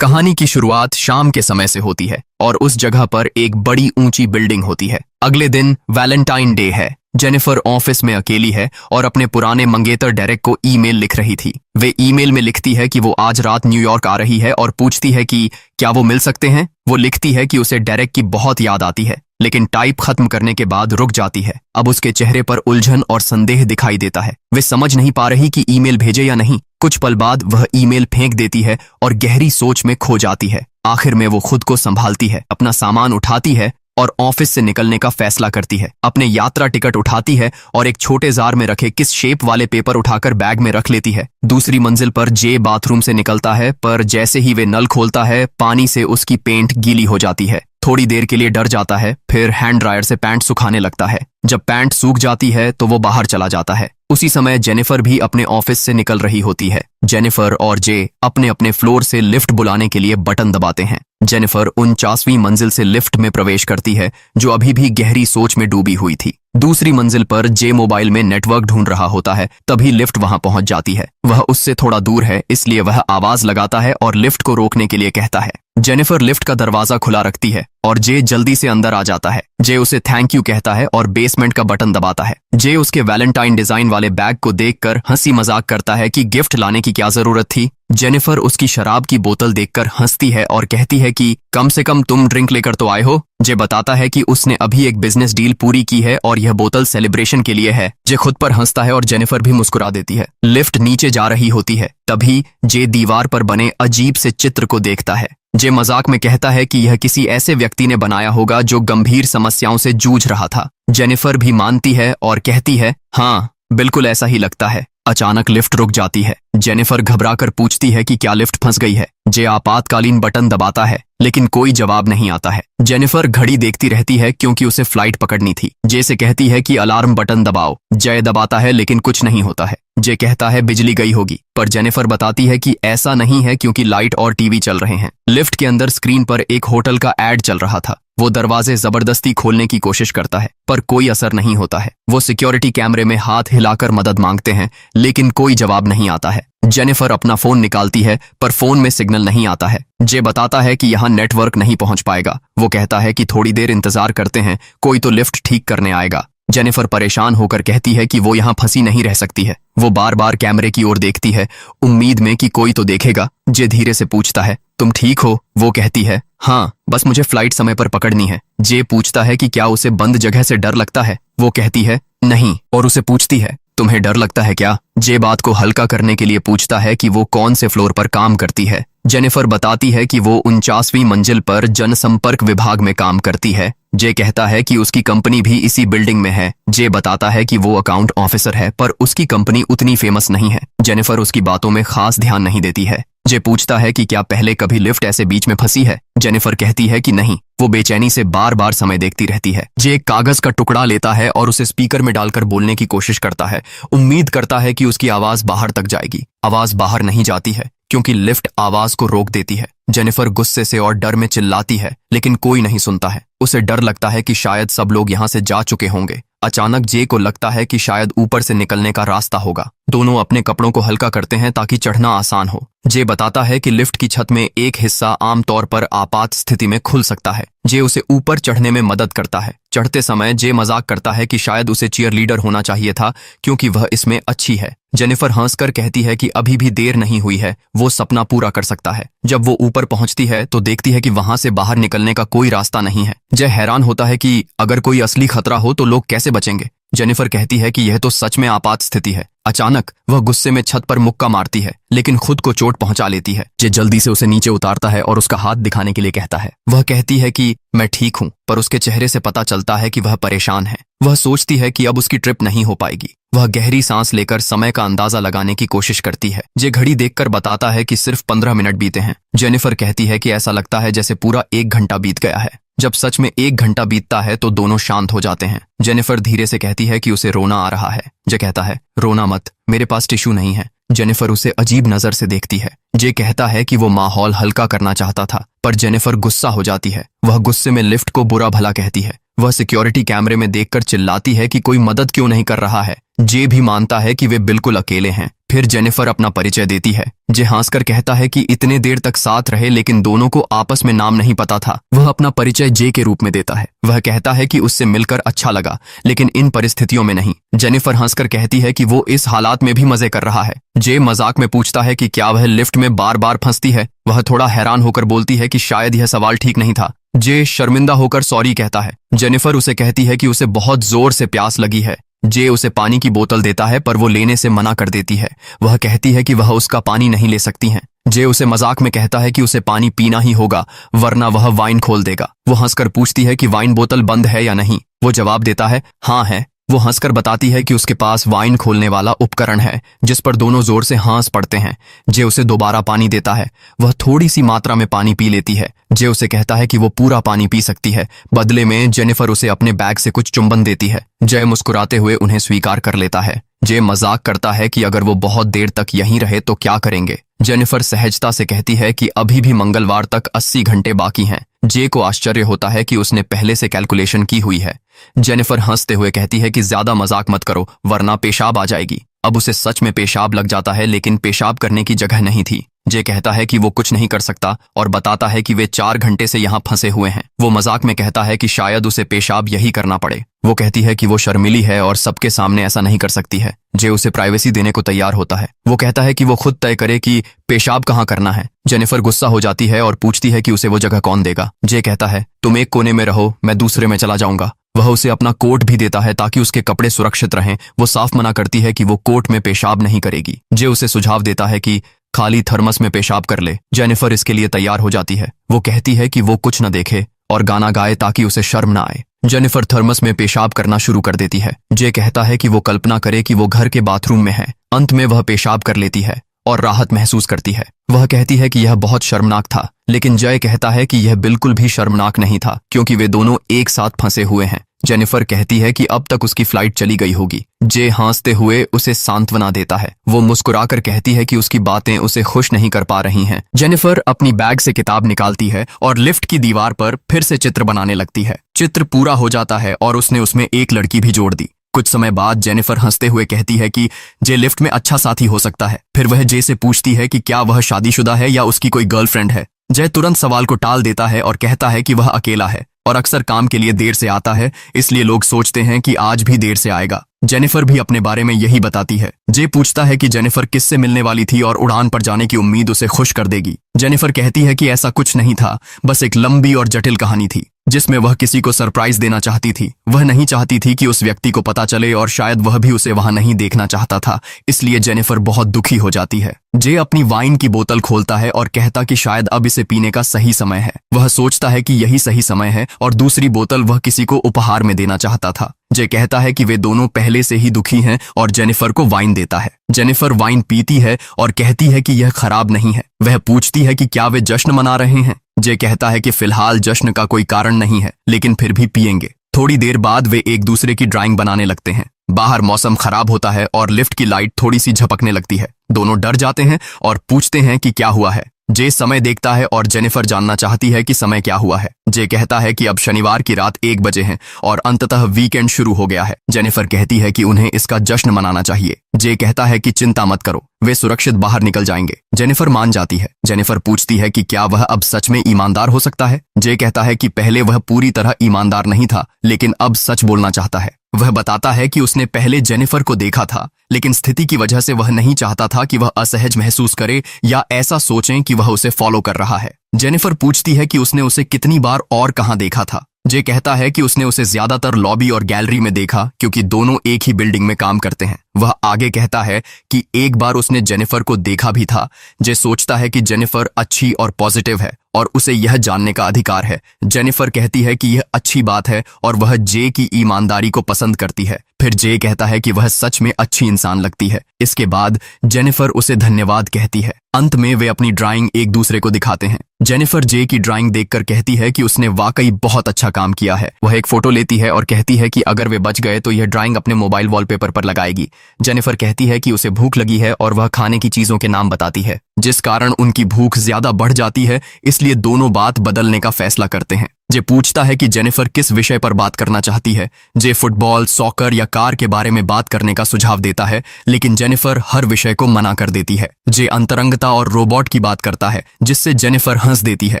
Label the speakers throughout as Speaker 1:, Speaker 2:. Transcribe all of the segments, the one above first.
Speaker 1: कहानी की शुरुआत शाम के समय से होती है और उस जगह पर एक बड़ी ऊंची बिल्डिंग होती है। अगले दिन वैलेंटाइन डे है। जेनिफर ऑफिस में अकेली है और अपने पुराने मंगेतर डेरेक को ईमेल लिख रही थी। वे ईमेल में लिखती है कि वो आज रात न्यूयॉर्क आ रही है और पूछती है कि क्या वो मिल सकते हैं। वो लिखती है कि उसे डेरेक की बहुत याद आती है, लेकिन टाइप खत्म करने के बाद रुक जाती है। अब उसके चेहरे पर उलझन और संदेह दिखाई देता है। वे समझ नहीं पा रही कि ईमेल भेजे या नहीं। कुछ पल बाद वह ईमेल फेंक देती है और गहरी सोच में खो जाती है। आखिर में वो खुद को संभालती है, अपना सामान उठाती है और ऑफिस से निकलने का फैसला करती है। अपने यात्रा टिकट उठाती है और एक छोटे जार में रखे किस शेप वाले पेपर उठाकर बैग में रख लेती है। दूसरी मंजिल पर जे बाथरूम से निकलता है, पर जैसे ही वे नल खोलता है पानी से उसकी पेंट गीली हो जाती है। थोड़ी देर के लिए डर जाता है, फिर हैंड ड्रायर से पैंट सुखाने लगता है। जब पैंट सूख जाती है तो वो बाहर चला जाता है। उसी समय जेनिफर भी अपने ऑफिस से निकल रही होती है। जेनिफर और जे अपने अपने फ्लोर से लिफ्ट बुलाने के लिए बटन दबाते हैं। जेनिफर 49वीं मंजिल से लिफ्ट में प्रवेश करती है, जो अभी भी गहरी सोच में डूबी हुई थी। दूसरी मंजिल पर जे मोबाइल में नेटवर्क ढूंढ रहा होता है, तभी लिफ्ट वहां पहुंच जाती है। वह उससे थोड़ा दूर है, इसलिए वह आवाज लगाता है और लिफ्ट को रोकने के लिए कहता है। जेनिफर लिफ्ट का दरवाजा खुला रखती है और जे जल्दी से अंदर आ जाता है। जे उसे थैंक यू कहता है और बेसमेंट का बटन दबाता है। जे उसके वैलेंटाइन डिजाइन वाले बैग को देखकर हंसी मजाक करता है कि गिफ्ट लाने की क्या जरूरत थी। जेनिफर उसकी शराब की बोतल देखकर हंसती है और कहती है कि कम से कम तुम ड्रिंक लेकर तो आए हो। जे बताता है कि उसने अभी एक बिजनेस डील पूरी की है और यह बोतल सेलिब्रेशन के लिए है। जे खुद पर हंसता है और जेनिफर भी मुस्कुरा देती है। लिफ्ट नीचे जा रही होती है, तभी जे दीवार पर बने अजीब से चित्र को देखता है। जे मजाक में कहता है कि यह किसी ऐसे व्यक्ति ने बनाया होगा जो गंभीर समस्याओं से जूझ रहा था। जेनिफर भी मानती है और कहती है, हाँ बिल्कुल ऐसा ही लगता है। अचानक लिफ्ट रुक जाती है। जेनिफर घबराकर पूछती है कि क्या लिफ्ट फंस गई है। जे आपातकालीन बटन दबाता है, लेकिन कोई जवाब नहीं आता है। जेनिफर घड़ी देखती रहती है क्योंकि उसे फ्लाइट पकड़नी थी। जे से कहती है कि अलार्म बटन दबाओ। जय दबाता है, लेकिन कुछ नहीं होता है। जे कहता है बिजली गई होगी, पर जेनिफर बताती है कि ऐसा नहीं है क्योंकि लाइट और टीवी चल रहे हैं। लिफ्ट के अंदर स्क्रीन पर एक होटल का एड चल रहा था। वो दरवाजे जबरदस्ती खोलने की कोशिश करता है, पर कोई असर नहीं होता है। वो सिक्योरिटी कैमरे में हाथ हिलाकर मदद मांगते हैं, लेकिन कोई जवाब नहीं आता है। जेनिफर अपना फोन निकालती है, पर फोन में सिग्नल नहीं आता है। जे बताता है कि यहाँ नेटवर्क नहीं पहुंच पाएगा। वो कहता है कि थोड़ी देर इंतजार करते हैं, कोई तो लिफ्ट ठीक करने आएगा। जेनिफर परेशान होकर कहती है कि वो यहाँ फंसी नहीं रह सकती है। वो बार बार कैमरे की ओर देखती है, उम्मीद में कि कोई तो देखेगा। जे धीरे से पूछता है, तुम ठीक हो? वो कहती है, हाँ बस मुझे फ्लाइट समय पर पकड़नी है। जे पूछता है कि क्या उसे बंद जगह से डर लगता है। वो कहती है नहीं, और उसे पूछती है, तुम्हें डर लगता है क्या? जे बात को हल्का करने के लिए पूछता है कि वो कौन से फ्लोर पर काम करती है। जेनिफर बताती है कि वो 49वीं मंजिल पर जनसंपर्क विभाग में काम करती है। जे कहता है कि उसकी कंपनी भी इसी बिल्डिंग में है। जे बताता है कि वो अकाउंट ऑफिसर है, पर उसकी कंपनी उतनी फेमस नहीं है। जेनिफर उसकी बातों में खास ध्यान नहीं देती है। जे पूछता है कि क्या पहले कभी लिफ्ट ऐसे बीच में फंसी है। जेनिफर कहती है कि नहीं। वो बेचैनी से बार बार समय देखती रहती है। जे एक कागज का टुकड़ा लेता है और उसे स्पीकर में डालकर बोलने की कोशिश करता है। उम्मीद करता है कि उसकी आवाज बाहर तक जाएगी। आवाज बाहर नहीं जाती है क्योंकि लिफ्ट आवाज को रोक देती है। जेनिफर गुस्से से और डर में चिल्लाती है, लेकिन कोई नहीं सुनता है। उसे डर लगता है कि शायद सब लोग यहाँ से जा चुके होंगे। अचानक जे को लगता है कि शायद ऊपर से निकलने का रास्ता होगा। दोनों अपने कपड़ों को हल्का करते हैं ताकि चढ़ना आसान हो। जे बताता है कि लिफ्ट की छत में एक हिस्सा आमतौर पर आपात स्थिति में खुल सकता है। जे उसे ऊपर चढ़ने में मदद करता है। चढ़ते समय जे मजाक करता है कि शायद उसे चीयर लीडर होना चाहिए था क्योंकि वह इसमें अच्छी है। जेनिफर हंसकर कहती है कि अभी भी देर नहीं हुई है, वो सपना पूरा कर सकता है। जब वो ऊपर पहुंचती है तो देखती है कि वहां से बाहर निकलने का कोई रास्ता नहीं है। जय हैरान होता है कि अगर कोई असली खतरा हो तो लोग कैसे बचेंगे। जेनिफर कहती है कि यह तो सच में आपात स्थिति है। अचानक वह गुस्से में छत पर मुक्का मारती है, लेकिन खुद को चोट पहुंचा लेती है। जे जल्दी से उसे नीचे उतारता है और उसका हाथ दिखाने के लिए कहता है। वह कहती है कि मैं ठीक हूं, पर उसके चेहरे से पता चलता है कि वह परेशान है। वह सोचती है कि अब उसकी ट्रिप नहीं हो पाएगी। वह गहरी सांस लेकर समय का अंदाजा लगाने की कोशिश करती है। जे घड़ी देखकर बताता है कि सिर्फ 15 मिनट बीते हैं। जेनिफर कहती है कि ऐसा लगता है जैसे पूरा 1 घंटा बीत गया है। जब सच में 1 घंटा बीतता है तो दोनों शांत हो जाते हैं। जेनिफर धीरे से कहती है कि उसे रोना आ रहा है। जे कहता है, रोना मत, मेरे पास टिश्यू नहीं है। जेनिफर उसे अजीब नजर से देखती है। जे कहता है कि वो माहौल हल्का करना चाहता था, पर जेनिफर गुस्सा हो जाती है। वह गुस्से में लिफ्ट को बुरा भला कहती है। वह सिक्योरिटी कैमरे में देखकर चिल्लाती है कि कोई मदद क्यों नहीं कर रहा है। जे भी मानता है कि वे बिल्कुल अकेले हैं। फिर जेनिफर अपना परिचय देती है। जे हंसकर कहता है कि इतने देर तक साथ रहे लेकिन दोनों को आपस में नाम नहीं पता था। वह अपना परिचय जे के रूप में देता है। वह कहता है कि उससे मिलकर अच्छा लगा लेकिन इन परिस्थितियों में नहीं। जेनिफर हंसकर कहती है कि वो इस हालात में भी मजे कर रहा है। जे मजाक में पूछता है कि क्या वह लिफ्ट में बार बार फंसती है। वह थोड़ा हैरान होकर बोलती है कि शायद यह सवाल ठीक नहीं था। जे शर्मिंदा होकर सॉरी कहता है। जेनिफर उसे कहती है कि उसे बहुत जोर से प्यास लगी है। जे उसे पानी की बोतल देता है पर वो लेने से मना कर देती है। वह कहती है कि वह उसका पानी नहीं ले सकती हैं। जे उसे मजाक में कहता है कि उसे पानी पीना ही होगा वरना वह वाइन खोल देगा। वो हंसकर पूछती है कि वाइन बोतल बंद है या नहीं। वो जवाब देता है हाँ है। वो हंसकर बताती है कि उसके पास वाइन खोलने वाला उपकरण है जिस पर दोनों जोर से हंस पड़ते हैं। जे उसे दोबारा पानी देता है। वह थोड़ी सी मात्रा में पानी पी लेती है। जे उसे कहता है कि वो पूरा पानी पी सकती है। बदले में जेनिफर उसे अपने बैग से कुछ चुंबन देती है। जय मुस्कुराते हुए उन्हें स्वीकार कर लेता है। जे मजाक करता है कि अगर वो बहुत देर तक यहीं रहे तो क्या करेंगे। जेनिफर सहजता से कहती है कि अभी भी मंगलवार तक 80 घंटे बाकी हैं। जे को आश्चर्य होता है कि उसने पहले से कैलकुलेशन की हुई है। जेनिफर हंसते हुए कहती है कि ज्यादा मजाक मत करो वरना पेशाब आ जाएगी। अब उसे सच में पेशाब लग जाता है लेकिन पेशाब करने की जगह नहीं थी। जे कहता है कि वो कुछ नहीं कर सकता और बताता है कि वे 4 घंटे से यहाँ फंसे हुए हैं। वो मजाक में कहता है कि शायद उसे पेशाब यही करना पड़े। वो कहती है कि वो शर्मिली है और सबके सामने ऐसा नहीं कर सकती है। जे उसे प्राइवेसी देने को तैयार होता है। वो कहता है कि वो खुद तय करे कि पेशाब कहाँ करना है। जेनिफर गुस्सा हो जाती है और पूछती है कि उसे वो जगह कौन देगा। जे कहता है तुम एक कोने में रहो मैं दूसरे में चला जाऊंगा। वह उसे अपना कोट भी देता है ताकि उसके कपड़े सुरक्षित रहें। वो साफ मना करती है कि वो कोट में पेशाब नहीं करेगी। जे उसे सुझाव देता है कि खाली थर्मस में पेशाब कर ले। जेनिफर इसके लिए तैयार हो जाती है। वो कहती है कि वो कुछ न देखे और गाना गाए ताकि उसे शर्म ना आए। जेनिफर थर्मस में पेशाब करना शुरू कर देती है। जे कहता है कि वो कल्पना करे कि वो घर के बाथरूम में है। अंत में वह पेशाब कर लेती है और राहत महसूस करती है। वह कहती है कि यह बहुत शर्मनाक था लेकिन जय कहता है कि यह बिल्कुल भी शर्मनाक नहीं था क्योंकि वे दोनों एक साथ फंसे हुए हैं। जेनिफर कहती है कि अब तक उसकी फ्लाइट चली गई होगी। जे हंसते हुए उसे सांत्वना देता है। वो मुस्कुराकर कहती है कि उसकी बातें उसे खुश नहीं कर पा रही हैं। जेनिफर अपनी बैग से किताब निकालती है और लिफ्ट की दीवार पर फिर से चित्र बनाने लगती है। चित्र पूरा हो जाता है और उसने उसमें एक लड़की भी जोड़ दी। कुछ समय बाद जेनिफर हंसते हुए कहती है कि जे लिफ्ट में अच्छा साथी हो सकता है। फिर वह जे से पूछती है कि क्या वह शादीशुदा है या उसकी कोई गर्लफ्रेंड है। जय तुरंत सवाल को टाल देता है और कहता है कि वह अकेला है और अक्सर काम के लिए देर से आता है इसलिए लोग सोचते हैं कि आज भी देर से आएगा। जेनिफर भी अपने बारे में यही बताती है। जे पूछता है कि जेनिफर किससे मिलने वाली थी और उड़ान पर जाने की उम्मीद उसे खुश कर देगी। जेनिफर कहती है कि ऐसा कुछ नहीं था, बस एक लंबी और जटिल कहानी थी जिसमें वह किसी को सरप्राइज देना चाहती थी। वह नहीं चाहती थी कि उस व्यक्ति को पता चले और शायद वह भी उसे वहां नहीं देखना चाहता था, इसलिए जेनिफर बहुत दुखी हो जाती है। जे अपनी वाइन की बोतल खोलता है और कहता कि शायद अब इसे पीने का सही समय है। वह सोचता है कि यही सही समय है और दूसरी बोतल वह किसी को उपहार में देना चाहता था। जे कहता है कि वे दोनों पहले से ही दुखी हैं और जेनिफर को वाइन देता है। जेनिफर वाइन पीती है और कहती है कि यह खराब नहीं है। वह पूछती है कि क्या वे जश्न मना रहे हैं। जे कहता है कि फिलहाल जश्न का कोई कारण नहीं है लेकिन फिर भी पिएंगे। थोड़ी देर बाद वे एक दूसरे की ड्राइंग बनाने लगते हैं। बाहर मौसम खराब होता है और लिफ्ट की लाइट थोड़ी सी झपकने लगती है। दोनों डर जाते हैं और पूछते हैं कि क्या हुआ है। जे समय देखता है और जेनिफर जानना चाहती है कि समय क्या हुआ है। जे कहता है कि अब शनिवार की रात 1 बजे है और अंततः वीकेंड शुरू हो गया है। जेनिफर कहती है कि उन्हें इसका जश्न मनाना चाहिए। जे कहता है कि चिंता मत करो, वे सुरक्षित बाहर निकल जाएंगे। जेनिफर मान जाती है। जेनिफर पूछती है कि क्या वह अब सच में ईमानदार हो सकता है। जे कहता है कि पहले वह पूरी तरह ईमानदार नहीं था लेकिन अब सच बोलना चाहता है। वह बताता है कि उसने पहले जेनिफर को देखा था लेकिन स्थिति की वजह से वह नहीं चाहता था कि वह असहज महसूस करे या ऐसा सोचें कि वह उसे फॉलो कर रहा है। जेनिफर पूछती है कि उसने उसे कितनी बार और कहां देखा था। जे कहता है कि उसने उसे ज्यादातर लॉबी और गैलरी में देखा क्योंकि दोनों एक ही बिल्डिंग में काम करते हैं। वह आगे कहता है कि एक बार उसने जेनिफर को देखा भी था। जे सोचता है कि जेनिफर अच्छी और पॉजिटिव है और उसे यह जानने का अधिकार है। जेनिफर कहती है कि यह अच्छी बात है और वह जे की ईमानदारी को पसंद करती है। फिर जे कहता है कि वह सच में अच्छी इंसान लगती है। इसके बाद जेनिफर उसे धन्यवाद कहती है। अंत में वे अपनी ड्राइंग एक दूसरे को दिखाते हैं। जेनिफर जे की ड्राइंग देखकर कहती है कि उसने वाकई बहुत अच्छा काम किया है। वह एक फोटो लेती है और कहती है कि अगर वे बच गए तो यह ड्राइंग अपने मोबाइल वॉलपेपर पर लगाएगी। जेनिफर कहती है कि उसे भूख लगी है और वह खाने की चीजों के नाम बताती है जिस कारण उनकी भूख ज्यादा बढ़ जाती है, इसलिए दोनों बात बदलने का फैसला करते हैं। जे पूछता है कि जेनिफर किस विषय पर बात करना चाहती है। जे फुटबॉल, सॉकर या कार के बारे में बात करने का सुझाव देता है, लेकिन जेनिफर हर विषय को मना कर देती है। जे अंतरंगता और रोबोट की बात करता है, जिससे जेनिफर हंस देती है।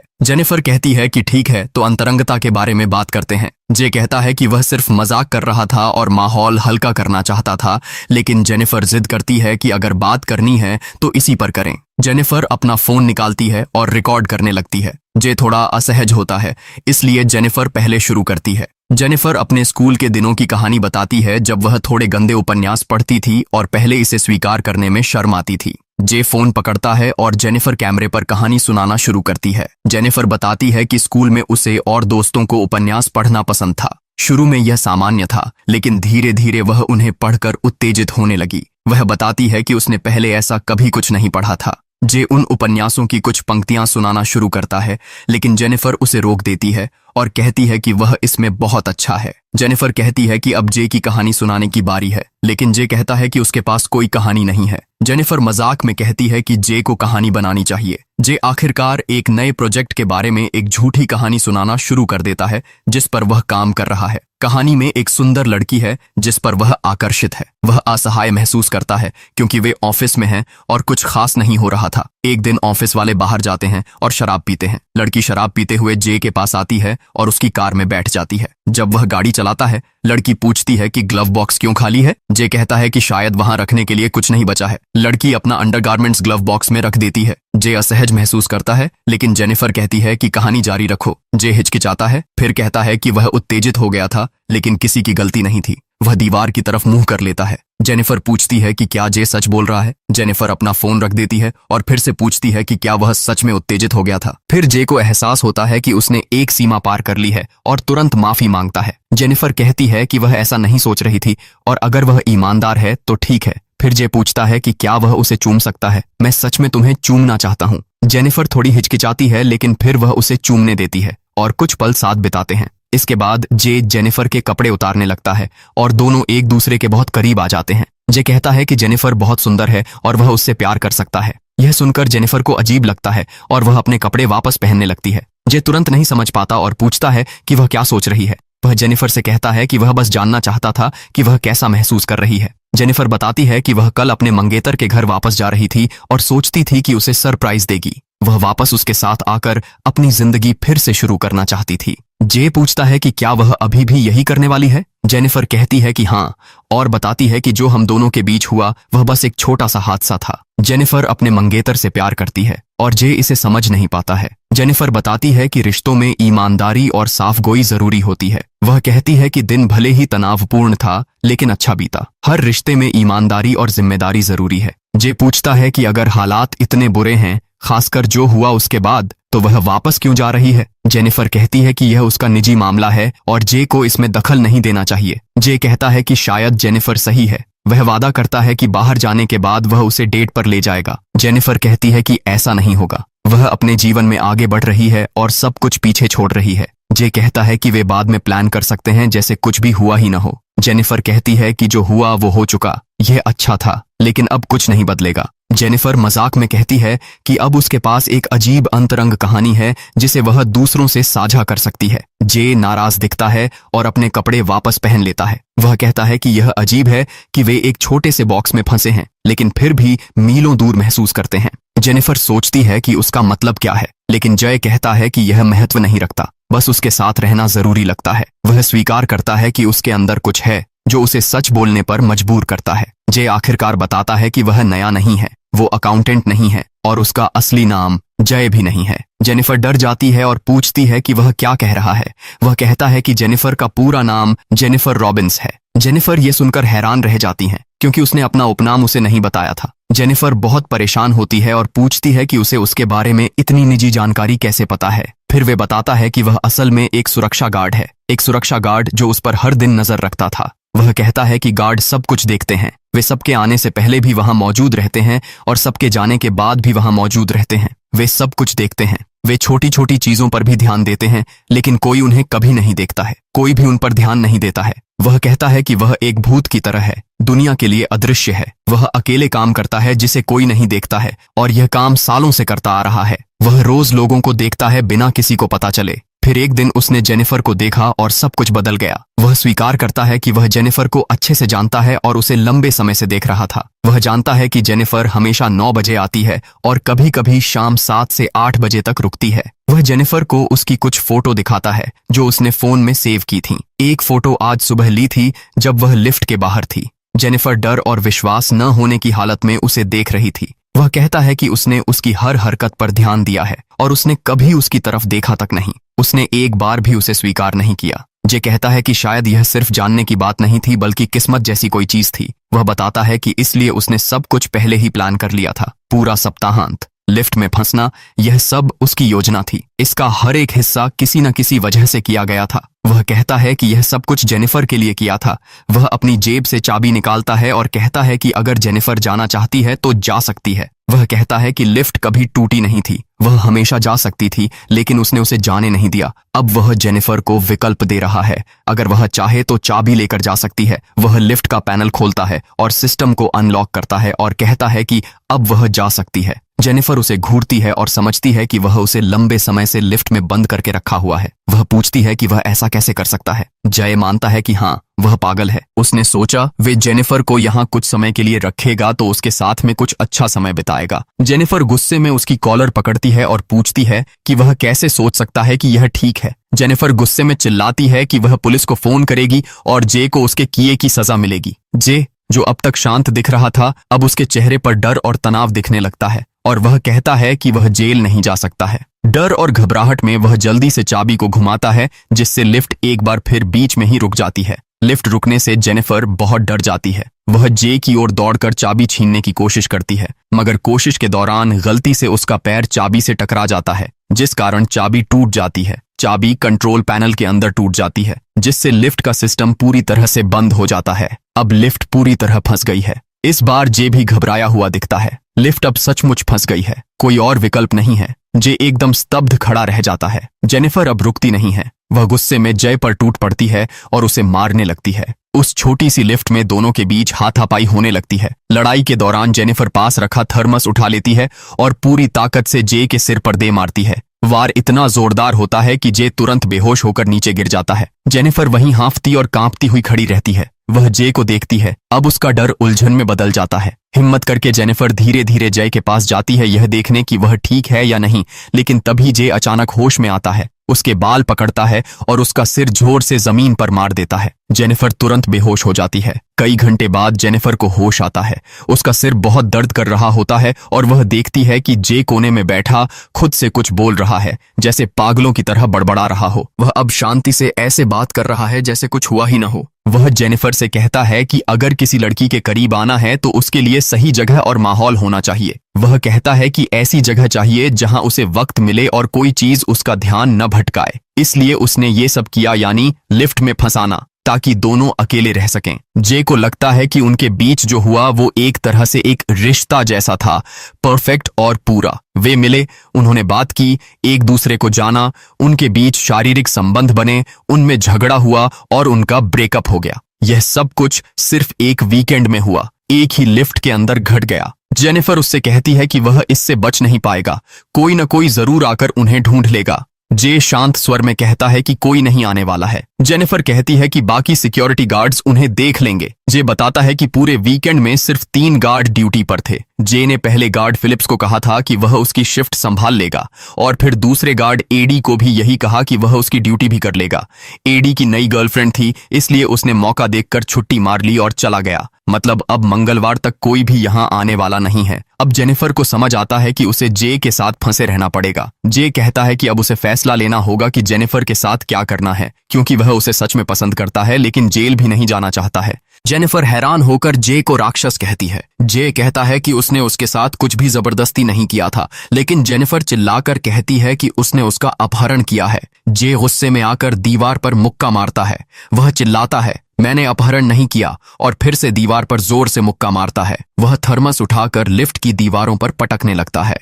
Speaker 1: जेनिफर कहती है कि ठीक है, तो अंतरंगता के बारे में बात करते हैं। जे कहता है कि वह सिर्फ मजाक कर रहा था और माहौल हल्का करना चाहता था, लेकिन जेनिफर जिद करती है कि अगर बात करनी है तो इसी पर करें। जेनिफर अपना फोन निकालती है और रिकॉर्ड करने लगती है। जे थोड़ा असहज होता है, इसलिए जेनिफर पहले शुरू करती है। जेनिफर अपने स्कूल के दिनों की कहानी बताती है, जब वह थोड़े गंदे उपन्यास पढ़ती थी और पहले इसे स्वीकार करने में शर्म आती थी। जे फोन पकड़ता है और जेनिफर कैमरे पर कहानी सुनाना शुरू करती है। जेनिफर बताती है कि स्कूल में उसे और दोस्तों को उपन्यास पढ़ना पसंद था। शुरू में यह सामान्य था, लेकिन धीरे धीरे वह उन्हें पढ़कर उत्तेजित होने लगी। वह बताती है कि उसने पहले ऐसा कभी कुछ नहीं पढ़ा था। जे उन उपन्यासों की कुछ पंक्तियां सुनाना शुरू करता है, लेकिन जेनिफर उसे रोक देती है और कहती है कि वह इसमें बहुत अच्छा है। जेनिफर कहती है कि अब जे की कहानी सुनाने की बारी है, लेकिन जे कहता है कि उसके पास कोई कहानी नहीं है। जेनिफर मजाक में कहती है कि जे को कहानी बनानी चाहिए। जे आखिरकार एक नए प्रोजेक्ट के बारे में एक झूठी कहानी सुनाना शुरू कर देता है, जिस पर वह काम कर रहा है। कहानी में एक सुंदर लड़की है जिस पर वह आकर्षित है। वह असहाय महसूस करता है क्योंकि वे ऑफिस में हैं और कुछ खास नहीं हो रहा था। एक दिन ऑफिस वाले बाहर जाते हैं और शराब पीते हैं। लड़की शराब पीते हुए जे के पास आती है और उसकी कार में बैठ जाती है। जब वह गाड़ी चलाता है, लड़की पूछती है कि ग्लव बॉक्स क्यों खाली है। जे कहता है कि शायद वहां रखने के लिए कुछ नहीं बचा है। लड़की अपना अंडरगारमेंट्स ग्लव बॉक्स में रख देती है। जे असहज महसूस करता है, लेकिन जेनिफर कहती है कि कहानी जारी रखो। जे हिचकिचाता है, फिर कहता है कि वह उत्तेजित हो गया था, लेकिन किसी की गलती नहीं थी। वह दीवार की तरफ मुंह कर लेता है। जेनिफर पूछती है कि क्या जे सच बोल रहा है। जेनिफर अपना फोन रख देती है और फिर से पूछती है कि क्या वह सच में उत्तेजित हो गया था। फिर जे को एहसास होता है कि उसने एक सीमा पार कर ली है और तुरंत माफी मांगता है। जेनिफर कहती है कि वह ऐसा नहीं सोच रही थी और अगर वह ईमानदार है तो ठीक है। फिर जे पूछता है कि क्या वह उसे चूम सकता है। मैं सच में तुम्हें चूमना चाहता हूँ। जेनिफर थोड़ी हिचकिचाती है, लेकिन फिर वह उसे चूमने देती है और कुछ पल साथ बिताते हैं। इसके बाद जे जेनिफर के कपड़े उतारने लगता है और दोनों एक दूसरे के बहुत करीब आ जाते हैं। जे कहता है कि जेनिफर बहुत सुंदर है और वह उससे प्यार कर सकता है। यह सुनकर जेनिफर को अजीब लगता है और वह अपने कपड़े वापस पहनने लगती है। जे तुरंत नहीं समझ पाता और पूछता है कि वह क्या सोच रही है। वह जेनिफर से कहता है कि वह बस जानना चाहता था कि वह कैसा महसूस कर रही है। जेनिफर बताती है कि वह कल अपने मंगेतर के घर वापस जा रही थी और सोचती थी कि उसे सरप्राइज देगी। वह वापस उसके साथ आकर अपनी जिंदगी फिर से शुरू करना चाहती थी। जे पूछता है कि क्या वह अभी भी यही करने वाली है। जेनिफर कहती है कि हाँ, और बताती है कि जो हम दोनों के बीच हुआ वह बस एक छोटा सा हादसा था। जेनिफर अपने मंगेतर से प्यार करती है और जे इसे समझ नहीं पाता है। जेनिफर बताती है कि रिश्तों में ईमानदारी और साफगोई जरूरी होती है। वह कहती है कि दिन भले ही तनावपूर्ण था, लेकिन अच्छा बीता। हर रिश्ते में ईमानदारी और जिम्मेदारी जरूरी है। जे पूछता है कि अगर हालात इतने बुरे हैं, खासकर जो हुआ उसके बाद, तो वह वापस क्यों जा रही है। जेनिफर कहती है कि यह उसका निजी मामला है और जे को इसमें दखल नहीं देना चाहिए। जे कहता है कि शायद जेनिफर सही है। वह वादा करता है कि बाहर जाने के बाद वह उसे डेट पर ले जाएगा। जेनिफर कहती है कि ऐसा नहीं होगा। वह अपने जीवन में आगे बढ़ रही है और सब कुछ पीछे छोड़ रही है। जे कहता है कि वे बाद में प्लान कर सकते हैं, जैसे कुछ भी हुआ ही न हो। जेनिफर कहती है कि जो हुआ वो हो चुका, यह अच्छा था, लेकिन अब कुछ नहीं बदलेगा। जेनिफर मजाक में कहती है कि अब उसके पास एक अजीब अंतरंग कहानी है जिसे वह दूसरों से साझा कर सकती है। जे नाराज दिखता है और अपने कपड़े वापस पहन लेता है। वह कहता है कि यह अजीब है कि वे एक छोटे से बॉक्स में फंसे हैं, लेकिन फिर भी मीलों दूर महसूस करते हैं। जेनिफर सोचती है कि उसका मतलब क्या है, लेकिन जय कहता है कि यह महत्व नहीं रखता, बस उसके साथ रहना जरूरी लगता है। वह स्वीकार करता है कि उसके अंदर कुछ है जो उसे सच बोलने पर मजबूर करता है। जे आखिरकार बताता है कि वह नया नहीं है, वो अकाउंटेंट नहीं है और उसका असली नाम जय भी नहीं है। जेनिफर डर जाती है और पूछती है कि वह क्या कह रहा है। वह कहता है कि जेनिफर का पूरा नाम जेनिफर रॉबिन्स है। जेनिफर ये सुनकर हैरान रह जाती हैं, क्योंकि उसने अपना उपनाम उसे नहीं बताया था। जेनिफर बहुत परेशान होती है और पूछती है कि उसे उसके बारे में इतनी निजी जानकारी कैसे पता है। फिर वे बताता है कि वह असल में एक सुरक्षा गार्ड है, एक सुरक्षा गार्ड जो उस पर हर दिन नजर रखता था। वह कहता है कि गार्ड सब कुछ देखते हैं, वे सबके आने से पहले भी वहां मौजूद रहते हैं और सबके जाने के बाद भी वहां मौजूद रहते हैं। वे सब कुछ देखते हैं, वे छोटी छोटी चीजों पर भी ध्यान देते हैं, लेकिन कोई उन्हें कभी नहीं देखता है, कोई भी उन पर ध्यान नहीं देता है। वह कहता है कि वह एक भूत की तरह है, दुनिया के लिए अदृश्य है। वह अकेले काम करता है जिसे कोई नहीं देखता है और यह काम सालों से करता आ रहा है। वह रोज लोगों को देखता है बिना किसी को पता चले। फिर एक दिन उसने जेनिफर को देखा और सब कुछ बदल गया। वह स्वीकार करता है कि वह जेनिफर को अच्छे से जानता है और उसे लंबे समय से देख रहा था। वह जानता है कि जेनिफर हमेशा 9 बजे आती है और कभी कभी शाम 7 से 8 बजे तक रुकती है। वह जेनिफर को उसकी कुछ फोटो दिखाता है जो उसने फोन में सेव की थी। एक फोटो आज सुबह ली थी जब वह लिफ्ट के बाहर थी। जेनिफर डर और विश्वास न होने की हालत में उसे देख रही थी। वह कहता है कि उसने उसकी हर हरकत पर ध्यान दिया है और उसने कभी उसकी तरफ देखा तक नहीं। उसने एक बार भी उसे स्वीकार नहीं किया। जे कहता है कि शायद यह सिर्फ जानने की बात नहीं थी बल्कि किस्मत जैसी कोई चीज थी। वह बताता है कि इसलिए उसने सब कुछ पहले ही प्लान कर लिया था। पूरा सप्ताहांत, लिफ्ट में फंसना, यह सब उसकी योजना थी। इसका हर एक हिस्सा किसी न किसी वजह से किया गया था। वह कहता है कि यह सब कुछ जेनिफर के लिए किया था। वह अपनी जेब से चाबी निकालता है और कहता है कि अगर जेनिफर जाना चाहती है तो जा सकती है। वह कहता है कि लिफ्ट कभी टूटी नहीं थी, वह हमेशा जा सकती थी, लेकिन उसने उसे जाने नहीं दिया। अब वह जेनिफर को विकल्प दे रहा है। अगर वह चाहे तो चाबी लेकर जा सकती है। वह लिफ्ट का पैनल खोलता है और सिस्टम को अनलॉक करता है और कहता है कि अब वह जा सकती है। जेनिफर उसे घूरती है और समझती है कि वह उसे लंबे समय से लिफ्ट में बंद करके रखा हुआ है। वह पूछती है कि वह ऐसा कैसे कर सकता है। जय मानता है कि हाँ, वह पागल है। उसने सोचा वे जेनिफर को यहाँ कुछ समय के लिए रखेगा तो उसके साथ में कुछ अच्छा समय बिताएगा। जेनिफर गुस्से में उसकी कॉलर पकड़ती है और पूछती है कि वह कैसे सोच सकता है कि यह ठीक है। जेनिफर गुस्से में चिल्लाती है कि वह पुलिस को फोन करेगी और जे को उसके किए की सजा मिलेगी। जे, जो अब तक शांत दिख रहा था, अब उसके चेहरे पर डर और तनाव दिखने लगता है और वह कहता है कि वह जेल नहीं जा सकता है। डर और घबराहट में वह जल्दी से चाबी को घुमाता है जिससे लिफ्ट एक बार फिर बीच में ही रुक जाती है। लिफ्ट रुकने से जेनिफर बहुत डर जाती है। वह जे की ओर दौड़कर चाबी छीनने की कोशिश करती है, मगर कोशिश के दौरान गलती से उसका पैर चाबी से टकरा जाता है, जिस कारण चाबी टूट जाती है। चाबी कंट्रोल पैनल के अंदर टूट जाती है, जिससे लिफ्ट का सिस्टम पूरी तरह से बंद हो जाता है। अब लिफ्ट पूरी तरह फंस गई है। इस बार जे भी घबराया हुआ दिखता है। लिफ्ट अब सचमुच फंस गई है, कोई और विकल्प नहीं है। जे एकदम स्तब्ध खड़ा रह जाता है। जेनिफर अब रुकती नहीं है। वह गुस्से में जय पर टूट पड़ती है और उसे मारने लगती है। उस छोटी सी लिफ्ट में दोनों के बीच हाथापाई होने लगती है। लड़ाई के दौरान जेनिफर पास रखा थर्मस उठा लेती है और पूरी ताकत से जे के सिर पर दे मारती है। वार इतना जोरदार होता है कि जे तुरंत बेहोश होकर नीचे गिर जाता है। जेनिफर वहीं हांफती और कांपती हुई खड़ी रहती है। वह जे को देखती है। अब उसका डर उलझन में बदल जाता है। हिम्मत करके जेनिफर धीरे धीरे जय के पास जाती है, यह देखने कि वह ठीक है या नहीं, लेकिन तभी जे अचानक होश में आता है, उसके बाल पकड़ता है और उसका सिर जोर से जमीन पर मार देता है। जेनिफर तुरंत बेहोश हो जाती है। कई घंटे बाद जेनिफर को होश आता है। उसका सिर बहुत दर्द कर रहा होता है और वह देखती है कि जे कोने में बैठा खुद से कुछ बोल रहा है, जैसे पागलों की तरह बड़बड़ा रहा हो। वह अब शांति से ऐसे बात कर रहा है जैसे कुछ हुआ ही न हो। वह जेनिफर से कहता है कि अगर किसी लड़की के करीब आना है तो उसके लिए सही जगह और माहौल होना चाहिए। वह कहता है कि ऐसी जगह चाहिए जहां उसे वक्त मिले और कोई चीज उसका ध्यान न भटकाए। इसलिए उसने ये सब किया, यानी लिफ्ट में फंसाना, ताकि दोनों अकेले रह सकें। जे को लगता है कि उनके बीच जो हुआ वो एक तरह से एक रिश्ता जैसा था, परफेक्ट और पूरा। वे मिले, उन्होंने बात की, एक दूसरे को जाना, उनके बीच शारीरिक संबंध बने, उनमें झगड़ा हुआ और उनका ब्रेकअप हो गया। यह सब कुछ सिर्फ एक वीकेंड में हुआ, एक ही लिफ्ट के अंदर घट गया। जेनिफर उससे कहती है कि वह इससे बच नहीं पाएगा, कोई न कोई जरूर आकर उन्हें ढूंढ लेगा। जे शांत स्वर में कहता है कि कोई नहीं आने वाला है। जेनिफर कहती है कि बाकी सिक्योरिटी गार्ड्स उन्हें देख लेंगे। जे बताता है कि पूरे वीकेंड में सिर्फ 3 गार्ड ड्यूटी पर थे। जे ने पहले गार्ड फिलिप्स को कहा था कि वह उसकी शिफ्ट संभाल लेगा और फिर दूसरे गार्ड एडी को भी यही कहा कि वह उसकी ड्यूटी भी कर लेगा। एडी की नई गर्लफ्रेंड थी, इसलिए उसने मौका देखकर छुट्टी मार ली और चला गया। मतलब अब मंगलवार तक कोई भी यहाँ आने वाला नहीं है। अब जेनिफर को समझ आता है कि उसे जे के साथ फंसे रहना पड़ेगा। जे कहता है कि अब उसे फैसला लेना होगा कि जेनिफर के साथ क्या करना है, क्योंकि वह उसे सच में पसंद करता है लेकिन जेल भी नहीं जाना चाहता है। जेनिफर हैरान होकर जे को राक्षस कहती है। जे कहता है कि उसने उसके साथ कुछ भी जबरदस्ती नहीं किया था, लेकिन जेनिफर चिल्लाकर कहती है कि उसने उसका अपहरण किया है। जे गुस्से में आकर दीवार पर मुक्का मारता है। वह चिल्लाता है, मैंने अपहरण नहीं किया, और फिर से दीवार पर जोर से मुक्का मारता है। वह थर्मस उठाकर लिफ्ट की दीवारों पर पटकने लगता है।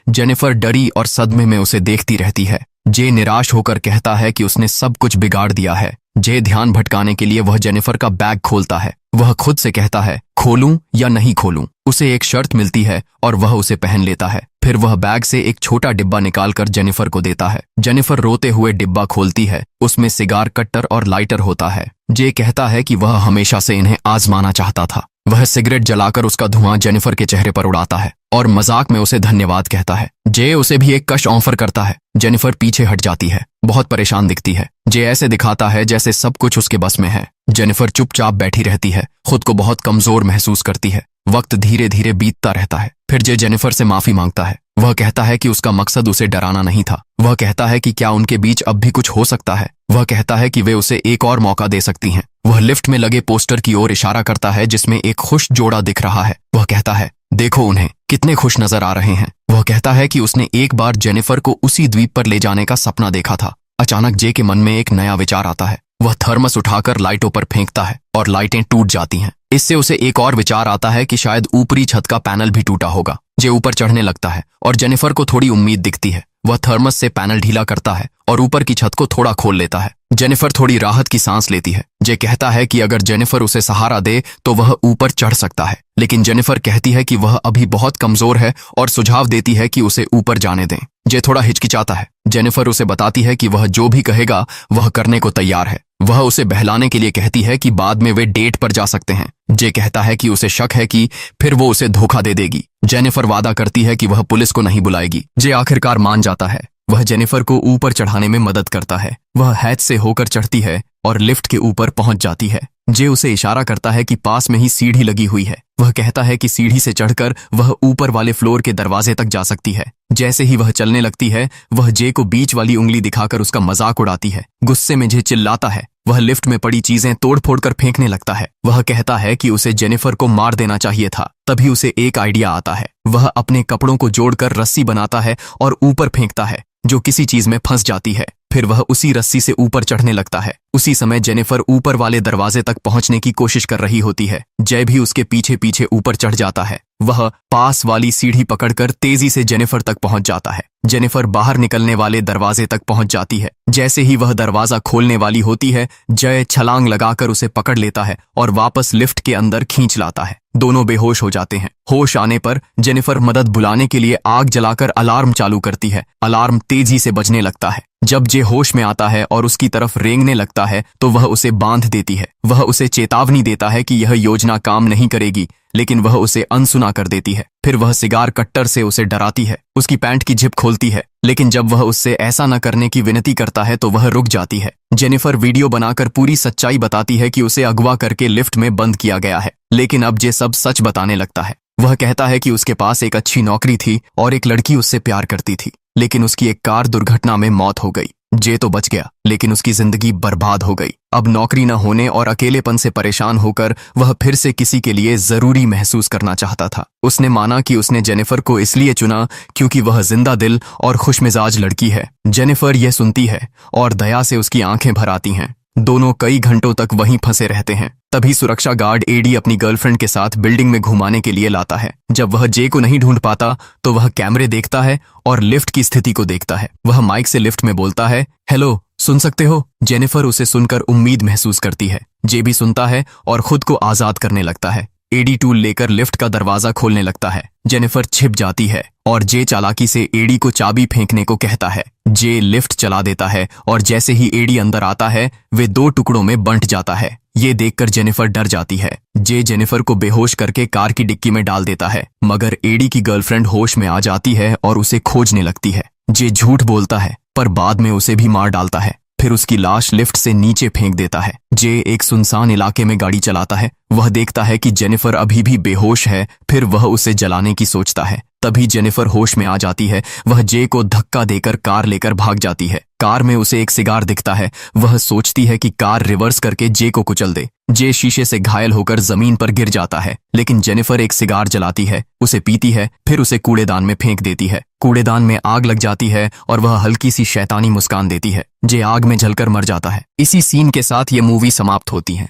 Speaker 1: जेनिफर डरी और सदमे में उसे देखती रहती है। जे निराश होकर कहता है कि उसने सब कुछ बिगाड़ दिया है। जे ध्यान भटकाने के लिए वह जेनिफर का बैग खोलता है। वह खुद से कहता है खोलूं या नहीं खोलूं। उसे एक शर्ट मिलती है और वह उसे पहन लेता है। फिर वह बैग से एक छोटा डिब्बा निकालकर जेनिफर को देता है। जेनिफर रोते हुए डिब्बा खोलती है। उसमें सिगार कट्टर और लाइटर होता है। जे कहता है कि वह हमेशा से इन्हें आजमाना चाहता था। वह सिगरेट जलाकर उसका धुआं जेनिफर के चेहरे पर उड़ाता है और मजाक में उसे धन्यवाद कहता है। जे उसे भी एक कश ऑफर करता है। जेनिफर पीछे हट जाती है, बहुत परेशान दिखती है। जे ऐसे दिखाता है जैसे सब कुछ उसके बस में है। जेनिफर चुपचाप बैठी रहती है, खुद को बहुत कमजोर महसूस करती है। वक्त धीरे धीरे बीतता रहता है। फिर जे जेनिफर से माफी मांगता है। वह कहता है कि उसका मकसद उसे डराना नहीं था। वह कहता है कि क्या उनके बीच अब भी कुछ हो सकता है। वह कहता है कि वे उसे एक और मौका दे सकती हैं। वह लिफ्ट में लगे पोस्टर की ओर इशारा करता है जिसमें एक खुश जोड़ा दिख रहा है। वह कहता है देखो उन्हें, कितने खुश नजर आ रहे हैं। वह कहता है कि उसने एक बार जेनिफर को उसी द्वीप पर ले जाने का सपना देखा था। अचानक जे के मन में एक नया विचार आता है। वह थर्मस उठाकर लाइटों पर फेंकता है और लाइटें टूट जाती हैं। इससे उसे एक और विचार आता है कि शायद ऊपरी छत का पैनल भी टूटा होगा। जे ऊपर चढ़ने लगता है और जेनिफर को थोड़ी उम्मीद दिखती है। वह थर्मस से पैनल ढीला करता है और ऊपर की छत को थोड़ा खोल लेता है। जेनिफर थोड़ी राहत की सांस लेती है। जे कहता है कि अगर जेनिफर उसे सहारा दे तो वह ऊपर चढ़ सकता है, लेकिन जेनिफर कहती है कि वह अभी बहुत कमजोर है और सुझाव देती है कि उसे ऊपर जाने दें। जे थोड़ा हिचकिचाता है। जेनिफर उसे बताती है कि वह जो भी कहेगा वह करने को तैयार है। वह उसे बहलाने के लिए कहती है कि बाद में वे डेट पर जा सकते हैं। जे कहता है कि उसे शक है कि फिर वो उसे धोखा दे देगी। जेनिफर वादा करती है कि वह पुलिस को नहीं बुलाएगी। जे आखिरकार मान जाता है। वह जेनिफर को ऊपर चढ़ाने में मदद करता है। वह हैच से होकर चढ़ती है और लिफ्ट के ऊपर पहुंच जाती है। जे उसे इशारा करता है कि पास में ही सीढ़ी लगी हुई है। वह कहता है कि सीढ़ी से चढ़कर वह ऊपर वाले फ्लोर के दरवाजे तक जा सकती है। जैसे ही वह चलने लगती है, वह जे को बीच वाली उंगली दिखाकर उसका मजाक उड़ाती है। गुस्से में जे चिल्लाता है। वह लिफ्ट में पड़ी चीजें तोड़ फोड़ कर फेंकने लगता है। वह कहता है कि उसे जेनिफर को मार देना चाहिए था। तभी उसे एक आइडिया आता है। वह अपने कपड़ों को जोड़कर रस्सी बनाता है और ऊपर फेंकता है, जो किसी चीज में फंस जाती है। फिर वह उसी रस्सी से ऊपर चढ़ने लगता है। उसी समय जेनिफर ऊपर वाले दरवाजे तक पहुंचने की कोशिश कर रही होती है। जय भी उसके पीछे पीछे ऊपर चढ़ जाता है। वह पास वाली सीढ़ी पकड़कर तेजी से जेनिफर तक पहुंच जाता है। जेनिफर बाहर निकलने वाले दरवाजे तक पहुंच जाती है। जैसे ही वह दरवाजा खोलने वाली होती है, जय छलांग लगाकर उसे पकड़ लेता है और वापस लिफ्ट के अंदर खींच लाता है। दोनों बेहोश हो जाते हैं। होश आने पर जेनिफर मदद बुलाने के लिए आग जलाकर अलार्म चालू करती है। अलार्म तेजी से बजने लगता है। जब जे होश में आता है और उसकी तरफ रेंगने लगता है तो वह उसे बांध देती है। वह उसे चेतावनी देता है कि यह योजना काम नहीं करेगी, लेकिन वह उसे अनसुना कर देती है। फिर वह सिगार कट्टर से उसे डराती है। उसकी पैंट की जिप खोलती है, लेकिन जब वह उससे ऐसा न करने की विनती करता है तो वह रुक जाती है। जेनिफर वीडियो बनाकर पूरी सच्चाई बताती है कि उसे अगवा करके लिफ्ट में बंद किया गया है, लेकिन अब जे सब सच बताने लगता है। वह कहता है कि उसके पास एक अच्छी नौकरी थी और एक लड़की उससे प्यार करती थी, लेकिन उसकी एक कार दुर्घटना में मौत हो गई। जे तो बच गया, लेकिन उसकी जिंदगी बर्बाद हो गई। अब नौकरी न होने और अकेलेपन से परेशान होकर वह फिर से किसी के लिए जरूरी महसूस करना चाहता था। उसने माना कि उसने जेनिफर को इसलिए चुना क्योंकि वह जिंदा दिल और खुशमिजाज लड़की है। जेनिफर यह सुनती है और दया से उसकी आंखें भर आती हैं। दोनों कई घंटों तक वहीं फंसे रहते हैं। तभी सुरक्षा गार्ड एडी अपनी गर्लफ्रेंड के साथ बिल्डिंग में घुमाने के लिए लाता है। जब वह जे को नहीं ढूंढ पाता तो वह कैमरे देखता है और लिफ्ट की स्थिति को देखता है। वह माइक से लिफ्ट में बोलता है, हेलो, सुन सकते हो? जेनिफर उसे सुनकर उम्मीद महसूस करती है। जे भी सुनता है और खुद को आजाद करने लगता है। एडी टूल लेकर लिफ्ट का दरवाजा खोलने लगता है। जेनिफर छिप जाती है और जे चालाकी से एडी को चाबी फेंकने को कहता है। जे लिफ्ट चला देता है और जैसे ही एडी अंदर आता है वे दो टुकड़ों में बंट जाता है। ये देखकर जेनिफर डर जाती है। जे जेनिफर को बेहोश करके कार की डिक्की में डाल देता है, मगर एडी की गर्लफ्रेंड होश में आ जाती है और उसे खोजने लगती है। जे झूठ बोलता है पर बाद में उसे भी मार डालता है। फिर उसकी लाश लिफ्ट से नीचे फेंक देता है। जे एक सुनसान इलाके में गाड़ी चलाता है। वह देखता है कि जेनिफर अभी भी बेहोश है। फिर वह उसे जलाने की सोचता है। तभी जेनिफर होश में आ जाती है। वह जे को धक्का देकर कार लेकर भाग जाती है। कार में उसे एक सिगार दिखता है। वह सोचती है कि कार रिवर्स करके जे को कुचल दे। जे शीशे से घायल होकर जमीन पर गिर जाता है, लेकिन जेनिफर एक सिगार जलाती है, उसे पीती है, फिर उसे कूड़ेदान में फेंक देती है। कूड़ेदान में आग लग जाती है और वह हल्की सी शैतानी मुस्कान देती है। जे आग में जलकर मर जाता है। इसी सीन के साथ ये मूवी समाप्त होती है।